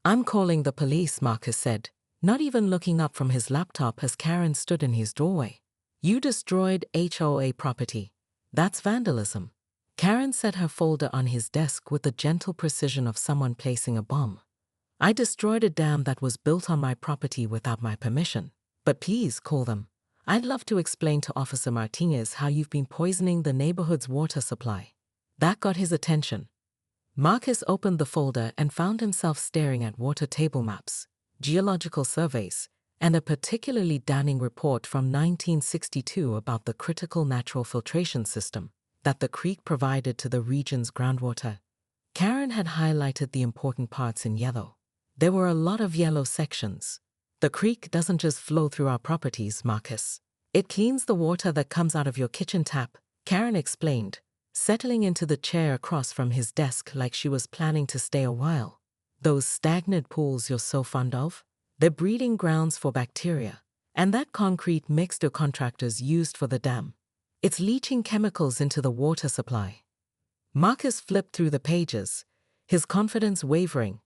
I'm calling the police, Marcus said, not even looking up from his laptop as Karen stood in his doorway. You destroyed HOA property. That's vandalism. Karen set her folder on his desk with the gentle precision of someone placing a bomb. I destroyed a dam that was built on my property without my permission. But please call them. I'd love to explain to Officer Martinez how you've been poisoning the neighborhood's water supply. That got his attention. Marcus opened the folder and found himself staring at water table maps, geological surveys, and a particularly damning report from 1962 about the critical natural filtration system that the creek provided to the region's groundwater. Karen had highlighted the important parts in yellow. There were a lot of yellow sections. The creek doesn't just flow through our properties, Marcus. It cleans the water that comes out of your kitchen tap, Karen explained, settling into the chair across from his desk like she was planning to stay a while. Those stagnant pools you're so fond of? They're breeding grounds for bacteria. And that concrete mix the contractors used for the dam. It's leaching chemicals into the water supply. Marcus flipped through the pages, his confidence wavering.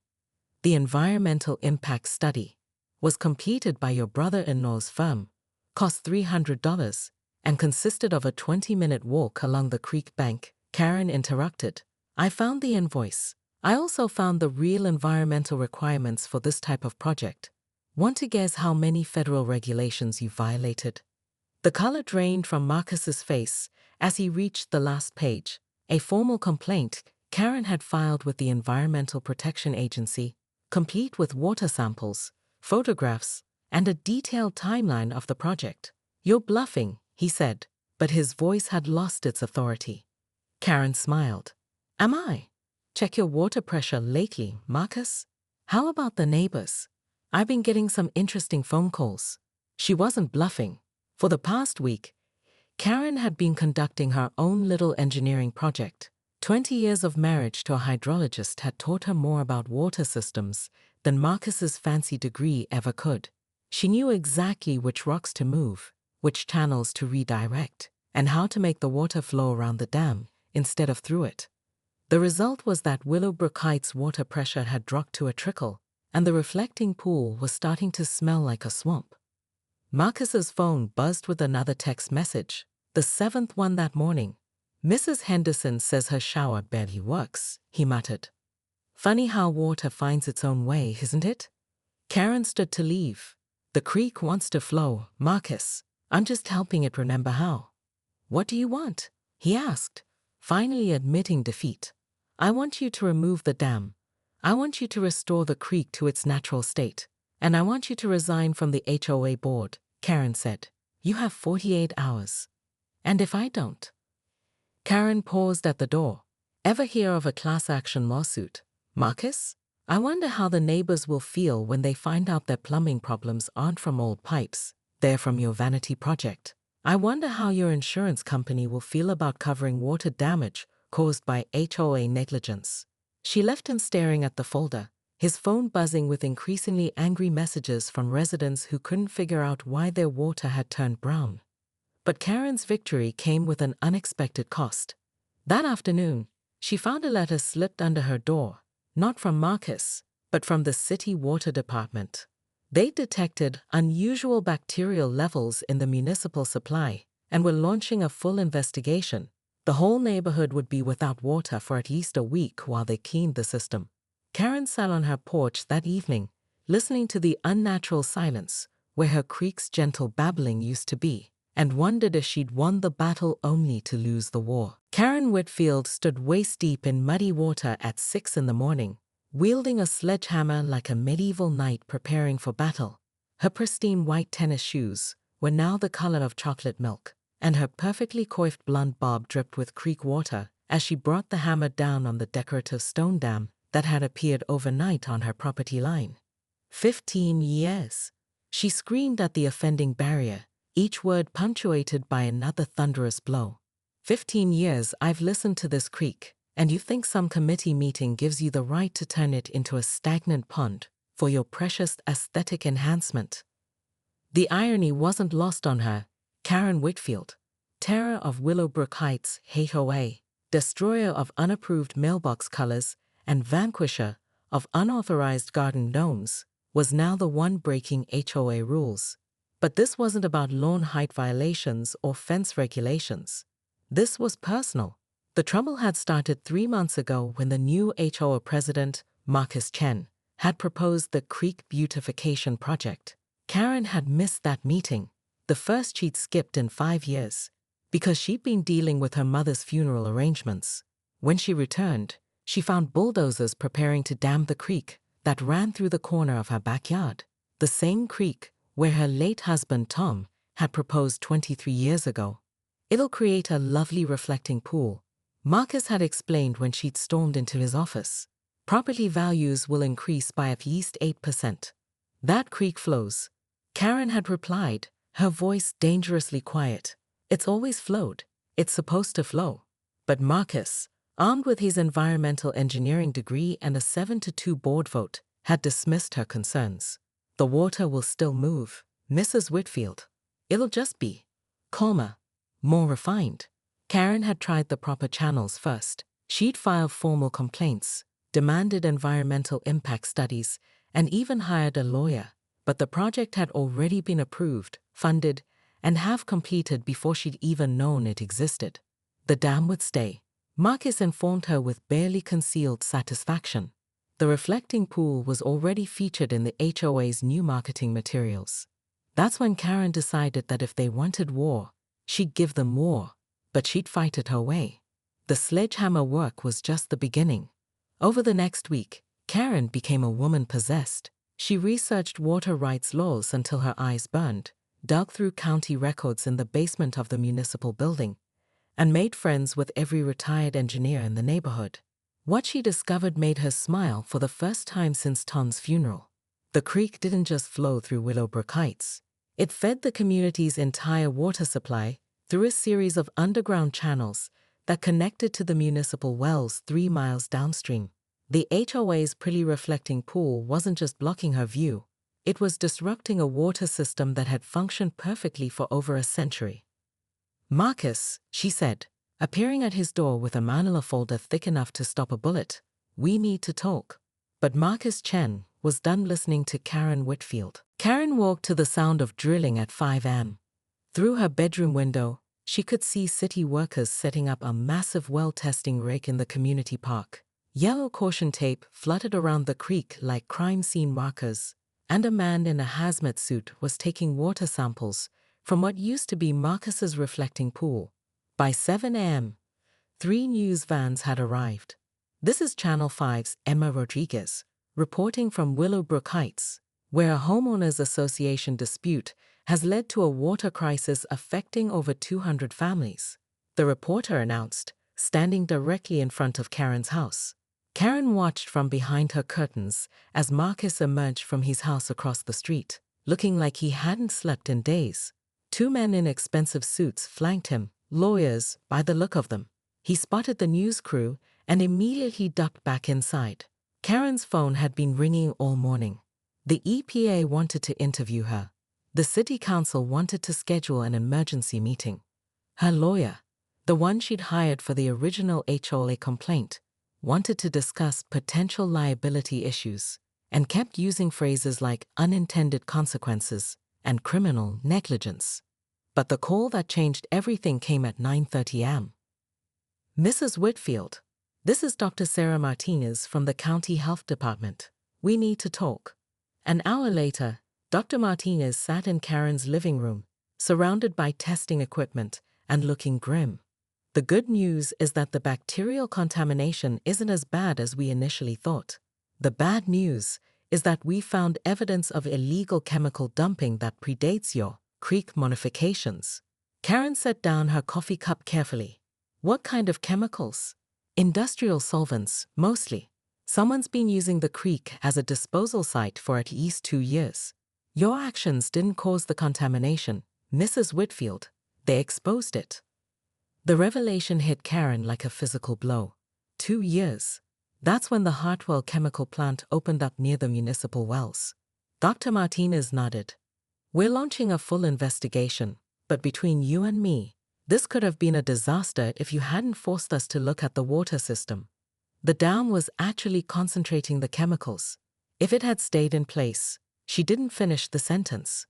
The environmental impact study was completed by your brother-in-law's firm, cost $300, and consisted of a 20-minute walk along the creek bank. Karen interrupted. I found the invoice. I also found the real environmental requirements for this type of project. Want to guess how many federal regulations you violated? The color drained from Marcus's face as he reached the last page. A formal complaint Karen had filed with the Environmental Protection Agency, complete with water samples, photographs, and a detailed timeline of the project. You're bluffing, he said, but his voice had lost its authority. Karen smiled. Am I? Check your water pressure lately, Marcus. How about the neighbors? I've been getting some interesting phone calls. She wasn't bluffing. For the past week, Karen had been conducting her own little engineering project. 20 years of marriage to a hydrologist had taught her more about water systems than Marcus's fancy degree ever could. She knew exactly which rocks to move, which channels to redirect, and how to make the water flow around the dam instead of through it. The result was that Willowbrook Heights' water pressure had dropped to a trickle, and the reflecting pool was starting to smell like a swamp. Marcus's phone buzzed with another text message, the 7th one that morning. Mrs. Henderson says her shower barely works, he muttered. Funny how water finds its own way, isn't it? Karen stood to leave. The creek wants to flow, Marcus. I'm just helping it remember how. What do you want? He asked, finally admitting defeat. I want you to remove the dam. I want you to restore the creek to its natural state. And I want you to resign from the HOA board, Karen said. You have 48 hours. And if I don't? Karen paused at the door. Ever hear of a class action lawsuit, Marcus? I wonder how the neighbors will feel when they find out their plumbing problems aren't from old pipes, they're from your vanity project. I wonder how your insurance company will feel about covering water damage caused by HOA negligence. She left him staring at the folder, his phone buzzing with increasingly angry messages from residents who couldn't figure out why their water had turned brown. But Karen's victory came with an unexpected cost. That afternoon, she found a letter slipped under her door, not from Marcus, but from the city water department. They detected unusual bacterial levels in the municipal supply and were launching a full investigation. The whole neighborhood would be without water for at least a week while they cleaned the system. Karen sat on her porch that evening, listening to the unnatural silence where her creek's gentle babbling used to be, and wondered if she'd won the battle only to lose the war. Karen Whitfield stood waist-deep in muddy water at 6 in the morning, wielding a sledgehammer like a medieval knight preparing for battle. Her pristine white tennis shoes were now the color of chocolate milk, and her perfectly coiffed blonde bob dripped with creek water as she brought the hammer down on the decorative stone dam that had appeared overnight on her property line. 15 years. She screamed at the offending barrier, each word punctuated by another thunderous blow. 15 years I've listened to this creek, and you think some committee meeting gives you the right to turn it into a stagnant pond for your precious aesthetic enhancement. The irony wasn't lost on her. Karen Whitfield, terror of Willowbrook Heights HOA, destroyer of unapproved mailbox colors, and vanquisher of unauthorized garden gnomes, was now the one breaking HOA rules. But this wasn't about lawn height violations or fence regulations. This was personal. The trouble had started 3 months ago when the new HOA president, Marcus Chen, had proposed the creek beautification project. Karen had missed that meeting, the first she'd skipped in 5 years, because she'd been dealing with her mother's funeral arrangements. When she returned, she found bulldozers preparing to dam the creek that ran through the corner of her backyard, the same creek where her late husband Tom had proposed 23 years ago. It'll create a lovely reflecting pool, Marcus had explained when she'd stormed into his office. Property values will increase by at least 8%. That creek flows. Karen had replied, her voice dangerously quiet. It's always flowed. It's supposed to flow. But Marcus, armed with his environmental engineering degree and a 7-2 board vote, had dismissed her concerns. The water will still move, Mrs. Whitfield. It'll just be calmer, more refined. Karen had tried the proper channels first. She'd filed formal complaints, demanded environmental impact studies, and even hired a lawyer. But the project had already been approved, funded, and half completed before she'd even known it existed. The dam would stay, Marcus informed her with barely concealed satisfaction. The reflecting pool was already featured in the HOA's new marketing materials. That's when Karen decided that if they wanted war, she'd give them war, but she'd fight it her way. The sledgehammer work was just the beginning. Over the next week, Karen became a woman possessed. She researched water rights laws until her eyes burned, dug through county records in the basement of the municipal building, and made friends with every retired engineer in the neighborhood. What she discovered made her smile for the first time since Tom's funeral. The creek didn't just flow through Willowbrook Heights. It fed the community's entire water supply through a series of underground channels that connected to the municipal wells 3 miles downstream. The HOA's pretty reflecting pool wasn't just blocking her view, it was disrupting a water system that had functioned perfectly for over a century. "Marcus," she said, appearing at his door with a manila folder thick enough to stop a bullet, "we need to talk." But Marcus Chen was done listening to Karen Whitfield. Karen walked to the sound of drilling at 5 a.m. Through her bedroom window, she could see city workers setting up a massive well-testing rig in the community park. Yellow caution tape fluttered around the creek like crime scene markers, and a man in a hazmat suit was taking water samples from what used to be Marcus's reflecting pool. By 7 a.m., 3 news vans had arrived. This is Channel 5's Emma Rodriguez, reporting from Willowbrook Heights, where a homeowners association dispute has led to a water crisis affecting over 200 families. The reporter announced, standing directly in front of Karen's house. Karen watched from behind her curtains as Marcus emerged from his house across the street, looking like he hadn't slept in days. 2 men in expensive suits flanked him, lawyers by the look of them. He spotted the news crew and immediately ducked back inside. Karen's phone had been ringing all morning. The EPA wanted to interview her. The city council wanted to schedule an emergency meeting. Her lawyer, the one she'd hired for the original HOA complaint, wanted to discuss potential liability issues and kept using phrases like unintended consequences and criminal negligence. But the call that changed everything came at 9:30 a.m. "Mrs. Whitfield, this is Dr. Sarah Martinez from the County Health Department. We need to talk." An hour later, Dr. Martinez sat in Karen's living room, surrounded by testing equipment and looking grim. "The good news is that the bacterial contamination isn't as bad as we initially thought. The bad news is that we found evidence of illegal chemical dumping that predates your creek modifications." Karen set down her coffee cup carefully. "What kind of chemicals?" "Industrial solvents, mostly. Someone's been using the creek as a disposal site for at least 2 years. Your actions didn't cause the contamination, Mrs. Whitfield. They exposed it." The revelation hit Karen like a physical blow. 2 years. That's when the Hartwell chemical plant opened up near the municipal wells. Dr. Martinez nodded. "We're launching a full investigation, but between you and me, this could have been a disaster if you hadn't forced us to look at the water system." The dam was actually concentrating the chemicals. If it had stayed in place, she didn't finish the sentence.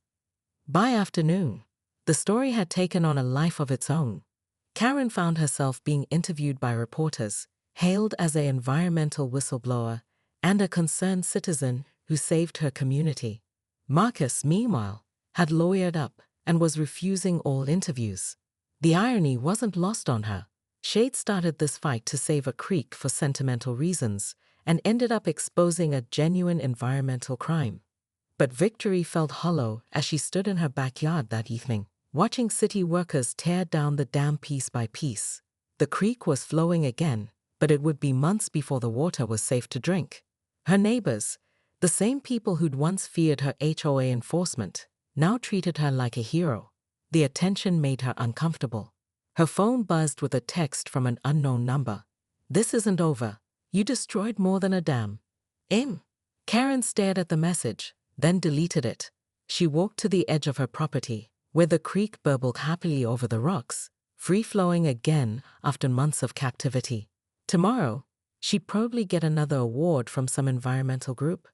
By afternoon, the story had taken on a life of its own. Karen found herself being interviewed by reporters, hailed as an environmental whistleblower, and a concerned citizen who saved her community. Marcus, meanwhile, had lawyered up and was refusing all interviews. The irony wasn't lost on her. Shade started this fight to save a creek for sentimental reasons and ended up exposing a genuine environmental crime. But victory felt hollow as she stood in her backyard that evening, watching city workers tear down the dam piece by piece. The creek was flowing again, but it would be months before the water was safe to drink. Her neighbors, the same people who'd once feared her HOA enforcement, now treated her like a hero. The attention made her uncomfortable. Her phone buzzed with a text from an unknown number. "This isn't over. You destroyed more than a dam." Karen stared at the message, then deleted it. She walked to the edge of her property, where the creek burbled happily over the rocks, free-flowing again after months of captivity. Tomorrow, she'd probably get another award from some environmental group.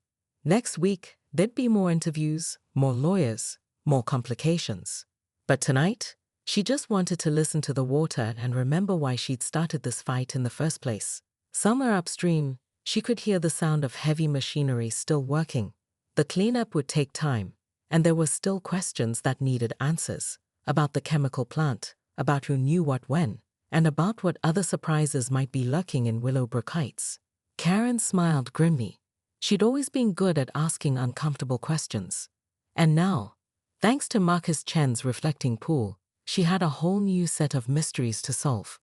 Next week, there'd be more interviews, more lawyers, more complications. But tonight, she just wanted to listen to the water and remember why she'd started this fight in the first place. Somewhere upstream, she could hear the sound of heavy machinery still working. The cleanup would take time, and there were still questions that needed answers about the chemical plant, about who knew what when, and about what other surprises might be lurking in Willowbrook Heights. Karen smiled grimly. She'd always been good at asking uncomfortable questions. And now, thanks to Marcus Chen's reflecting pool, she had a whole new set of mysteries to solve.